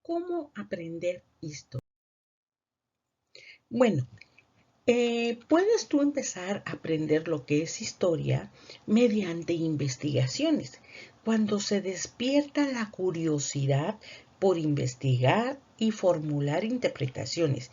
¿Cómo aprender historia? Bueno, puedes tú empezar a aprender lo que es historia mediante investigaciones. Cuando se despierta la curiosidad por investigar y formular interpretaciones,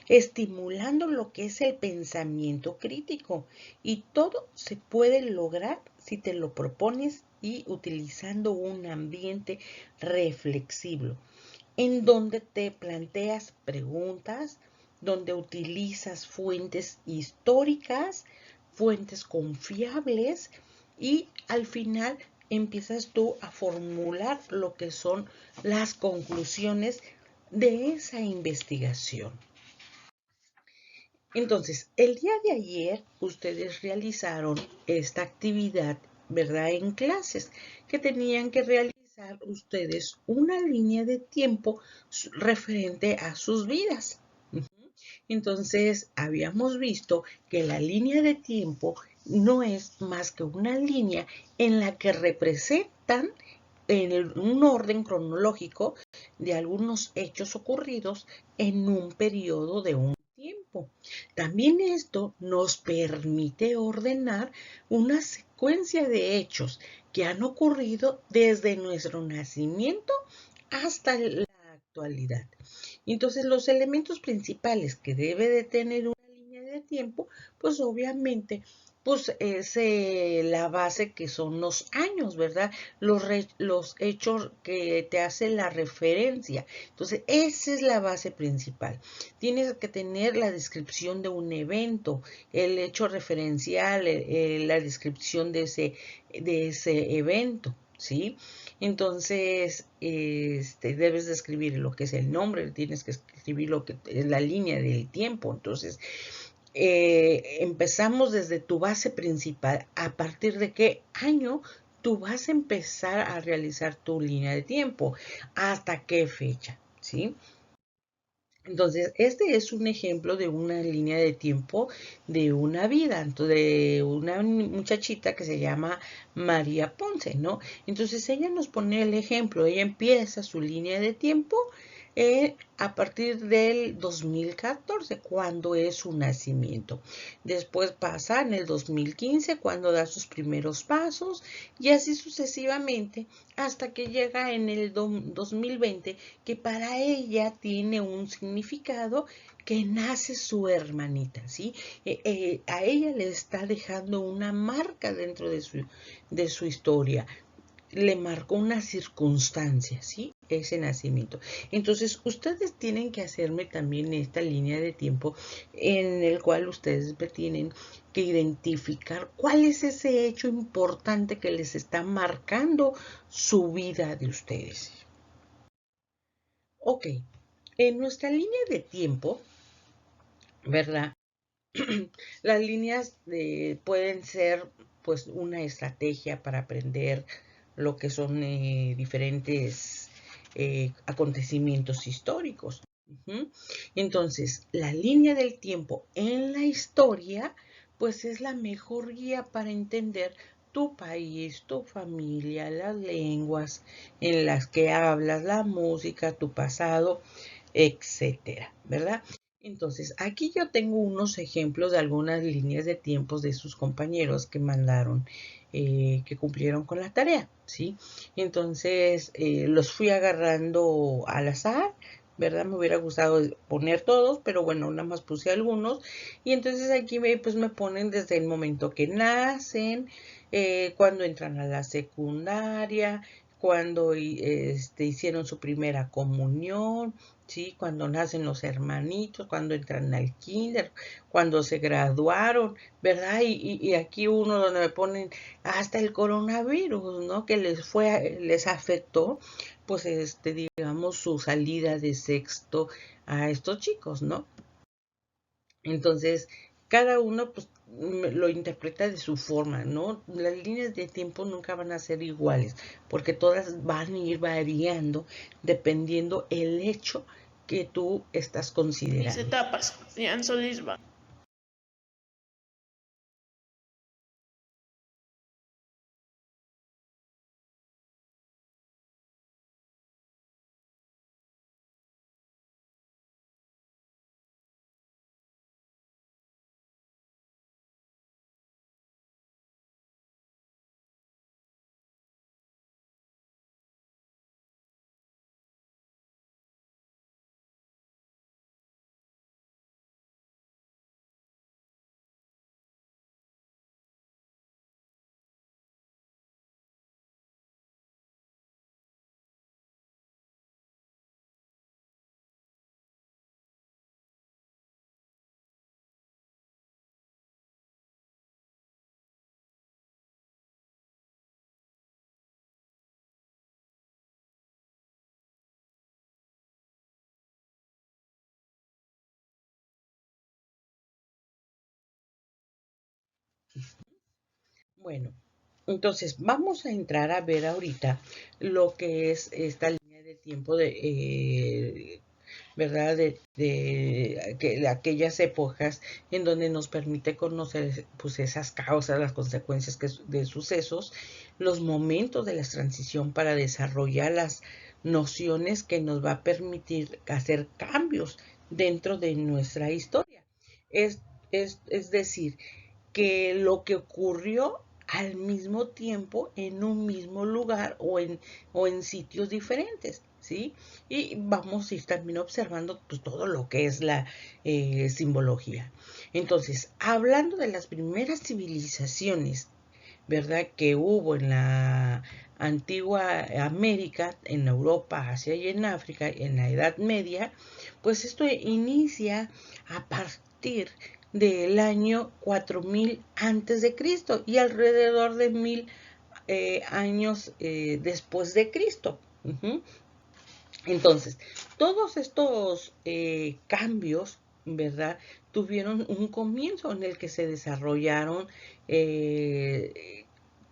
estimulando lo que es el pensamiento crítico. Y todo se puede lograr si te lo propones y utilizando un ambiente reflexivo en donde te planteas preguntas, donde utilizas fuentes históricas, fuentes confiables y al final empiezas tú a formular lo que son las conclusiones de esa investigación. Entonces, el día de ayer ustedes realizaron esta actividad, ¿verdad? En clases, que tenían que realizar ustedes una línea de tiempo referente a sus vidas. Entonces, habíamos visto que la línea de tiempo no es más que una línea en la que representan en un orden cronológico de algunos hechos ocurridos en un periodo de un tiempo. También esto nos permite ordenar una secuencia de hechos que han ocurrido desde nuestro nacimiento hasta la actualidad. Entonces, los elementos principales que debe de tener una línea de tiempo, pues obviamente pues es la base que son los años, ¿verdad? Los hechos que te hacen la referencia. Entonces, esa es la base principal. Tienes que tener la descripción de un evento, el hecho referencial, la descripción de ese evento, ¿sí? Entonces, debes de escribir lo que es el nombre, tienes que escribir lo que es la línea del tiempo. Entonces, empezamos desde tu base principal. ¿A partir de qué año tú vas a empezar a realizar tu línea de tiempo? ¿Hasta qué fecha? ¿Sí? Entonces, este es un ejemplo de una línea de tiempo de una vida, de una muchachita que se llama María Ponce, ¿no? Entonces, ella nos pone el ejemplo, ella empieza su línea de tiempo a partir del 2014, cuando es su nacimiento. Después pasa en el 2015, cuando da sus primeros pasos, y así sucesivamente, hasta que llega en el 2020, que para ella tiene un significado que nace su hermanita, ¿sí? A ella le está dejando una marca dentro de su historia. Le marcó una circunstancia, ¿sí? Ese nacimiento. Entonces, ustedes tienen que hacerme también esta línea de tiempo en el cual ustedes tienen que identificar cuál es ese hecho importante que les está marcando su vida de ustedes. Ok, en nuestra línea de tiempo, ¿verdad? Las líneas pueden ser pues una estrategia para aprender lo que son diferentes acontecimientos históricos. Entonces, la línea del tiempo en la historia pues es la mejor guía para entender tu país, tu familia, las lenguas en las que hablas, la música, tu pasado, etcétera, ¿verdad? Entonces, aquí yo tengo unos ejemplos de algunas líneas de tiempos de sus compañeros que mandaron, que cumplieron con la tarea, ¿sí? Entonces, los fui agarrando al azar, ¿verdad? Me hubiera gustado poner todos, pero bueno, nada más puse algunos. Y entonces aquí pues me ponen desde el momento que nacen, cuando entran a la secundaria, cuando hicieron su primera comunión, ¿sí? Cuando nacen los hermanitos, cuando entran al kinder, cuando se graduaron, ¿verdad? Y aquí uno donde me ponen hasta el coronavirus, ¿no? Que les afectó, pues, digamos, su salida de sexto a estos chicos, ¿no? Entonces, cada uno, pues, lo interpreta de su forma, ¿no? Las líneas de tiempo nunca van a ser iguales, porque todas van a ir variando dependiendo el hecho que tú estás considerando. Mis etapas, Ian Solís Bueno, entonces vamos a entrar a ver ahorita lo que es esta línea de tiempo ¿verdad? De aquellas épocas en donde nos permite conocer pues esas causas, las consecuencias de sucesos, los momentos de la transición para desarrollar las nociones que nos va a permitir hacer cambios dentro de nuestra historia. Es, es decir, que lo que ocurrió al mismo tiempo en un mismo lugar o en sitios diferentes, ¿sí? Y vamos a ir también observando pues, todo lo que es la simbología. Entonces, hablando de las primeras civilizaciones, ¿verdad? Que hubo en la antigua América, en Europa, Asia y en África, en la Edad Media, pues esto inicia a partir del año 4000 antes de Cristo y alrededor de 1000 años después de Cristo. Entonces, todos estos cambios, ¿verdad? Tuvieron un comienzo en el que se desarrollaron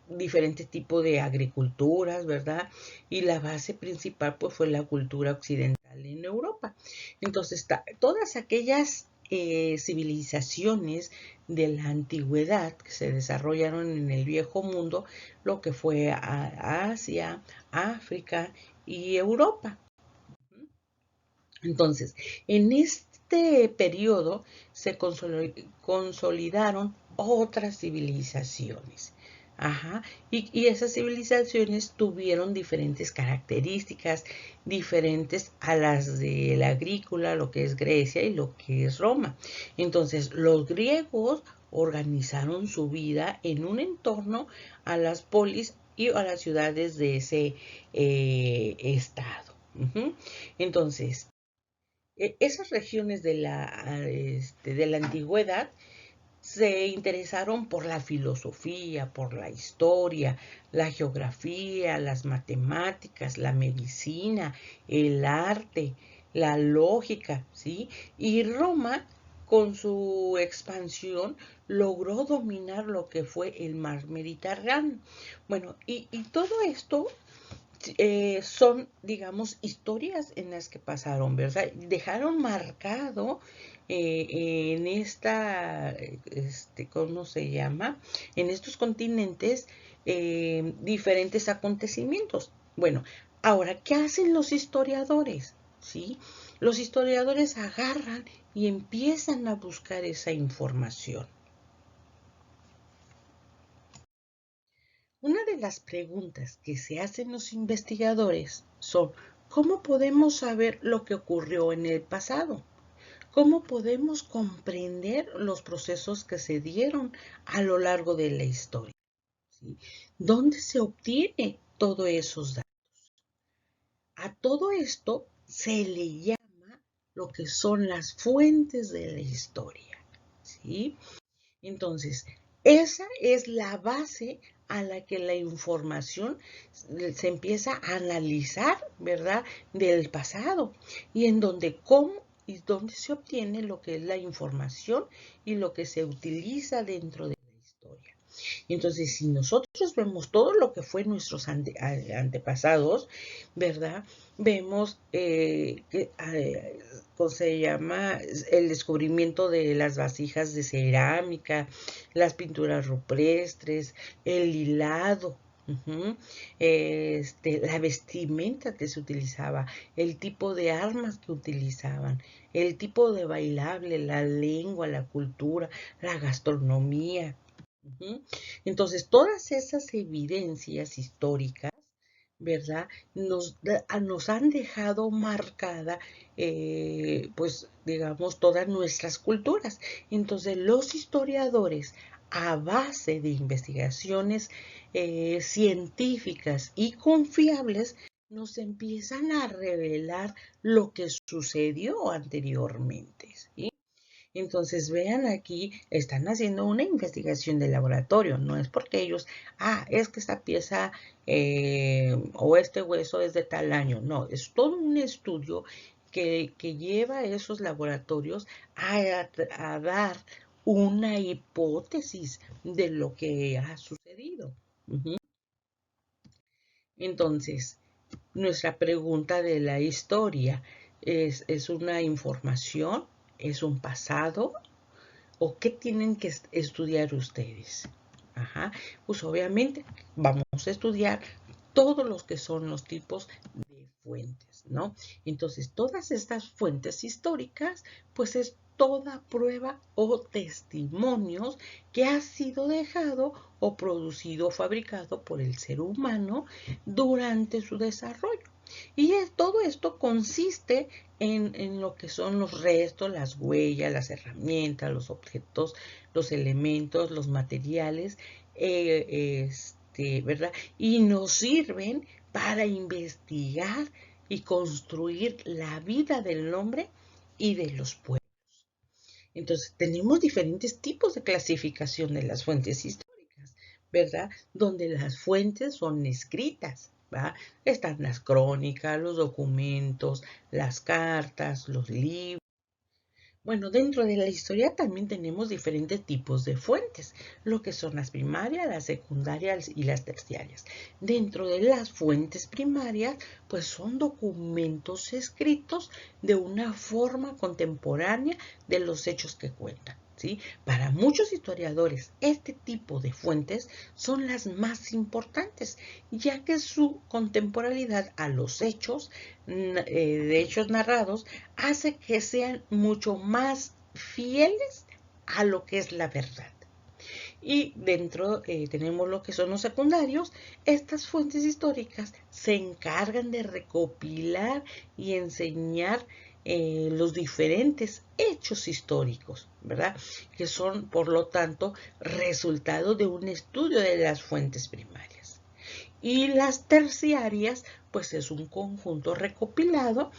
diferentes tipos de agriculturas, ¿verdad? Y la base principal pues fue la cultura occidental en Europa. Entonces, todas aquellas civilizaciones de la antigüedad que se desarrollaron en el viejo mundo, lo que fue Asia, África y Europa. Entonces, en este periodo se consolidaron otras civilizaciones. Ajá. Y esas civilizaciones tuvieron diferentes características, diferentes a las de la agrícola, lo que es Grecia y lo que es Roma. Entonces, los griegos organizaron su vida en un entorno a las polis y a las ciudades de ese estado. Entonces, esas regiones de la antigüedad se interesaron por la filosofía, por la historia, la geografía, las matemáticas, la medicina, el arte, la lógica, ¿sí? Y Roma, con su expansión, logró dominar lo que fue el mar Mediterráneo. Bueno, y todo esto son, digamos, historias en las que pasaron, ¿verdad? Dejaron marcado en ¿cómo se llama? En estos continentes diferentes acontecimientos. Bueno, ahora, ¿qué hacen los historiadores? ¿Sí? Los historiadores agarran y empiezan a buscar esa información. Una de las preguntas que se hacen los investigadores son, ¿cómo podemos saber lo que ocurrió en el pasado? ¿Cómo podemos comprender los procesos que se dieron a lo largo de la historia? ¿Sí? ¿Dónde se obtiene todos esos datos? A todo esto se le llama lo que son las fuentes de la historia. ¿Sí? Entonces, esa es la base a la que la información se empieza a analizar, ¿verdad? Del pasado y en donde cómo y dónde se obtiene lo que es la información y lo que se utiliza dentro de la historia. Entonces, si nosotros vemos todo lo que fue nuestros antepasados, ¿verdad? Vemos ¿cómo se llama? El descubrimiento de las vasijas de cerámica, las pinturas rupestres, el hilado, la vestimenta que se utilizaba, el tipo de armas que utilizaban, el tipo de bailable, la lengua, la cultura, la gastronomía. Entonces, todas esas evidencias históricas, ¿verdad? Nos han dejado marcada, pues, digamos, todas nuestras culturas. Entonces, los historiadores, a base de investigaciones científicas y confiables, nos empiezan a revelar lo que sucedió anteriormente, ¿sí? Entonces, vean aquí, están haciendo una investigación de laboratorio, no es porque ellos, es que esta pieza o este hueso es de tal año, no, es todo un estudio que lleva a esos laboratorios a dar una hipótesis de lo que ha sucedido. Entonces, nuestra pregunta de la historia es una información, es un pasado, o qué tienen que estudiar ustedes. Pues obviamente vamos a estudiar todos los que son los tipos de fuentes, ¿no? Entonces, todas estas fuentes históricas, pues es toda prueba o testimonios que ha sido dejado o producido o fabricado por el ser humano durante su desarrollo. Y todo esto consiste en lo que son los restos, las huellas, las herramientas, los objetos, los elementos, los materiales, ¿verdad? Y nos sirven para investigar y construir la vida del hombre y de los pueblos. Entonces, tenemos diferentes tipos de clasificación de las fuentes históricas, ¿verdad? Donde las fuentes son escritas, ¿verdad? Están las crónicas, los documentos, las cartas, los libros. Bueno, dentro de la historia también tenemos diferentes tipos de fuentes, lo que son las primarias, las secundarias y las terciarias. Dentro de las fuentes primarias, pues son documentos escritos de una forma contemporánea de los hechos que cuentan. ¿Sí? Para muchos historiadores, este tipo de fuentes son las más importantes, ya que su contemporaneidad a los hechos, de hechos narrados, hace que sean mucho más fieles a lo que es la verdad. Y dentro tenemos lo que son los secundarios. Estas fuentes históricas se encargan de recopilar y enseñar los diferentes hechos históricos, ¿verdad? Que son, por lo tanto, resultado de un estudio de las fuentes primarias. Y las terciarias, pues es un conjunto recopilado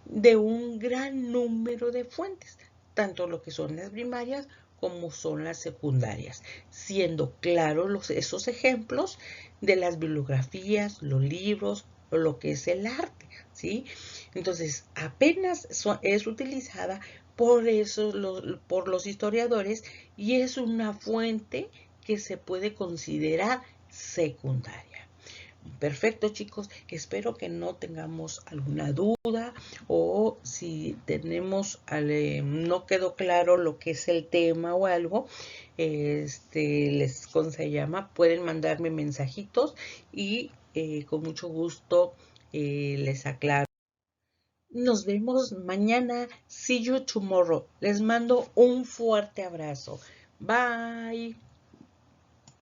de un gran número de fuentes, tanto lo que son las primarias como son las secundarias, siendo claros esos ejemplos de las bibliografías, los libros, o lo que es el arte, ¿sí? Entonces, apenas es utilizada por los historiadores y es una fuente que se puede considerar secundaria. Perfecto, chicos. Espero que no tengamos alguna duda o si tenemos, no quedó claro lo que es el tema o algo, ¿cómo se llama? Pueden mandarme mensajitos y con mucho gusto les aclaro. Nos vemos mañana. See you tomorrow. Les mando un fuerte abrazo. Bye.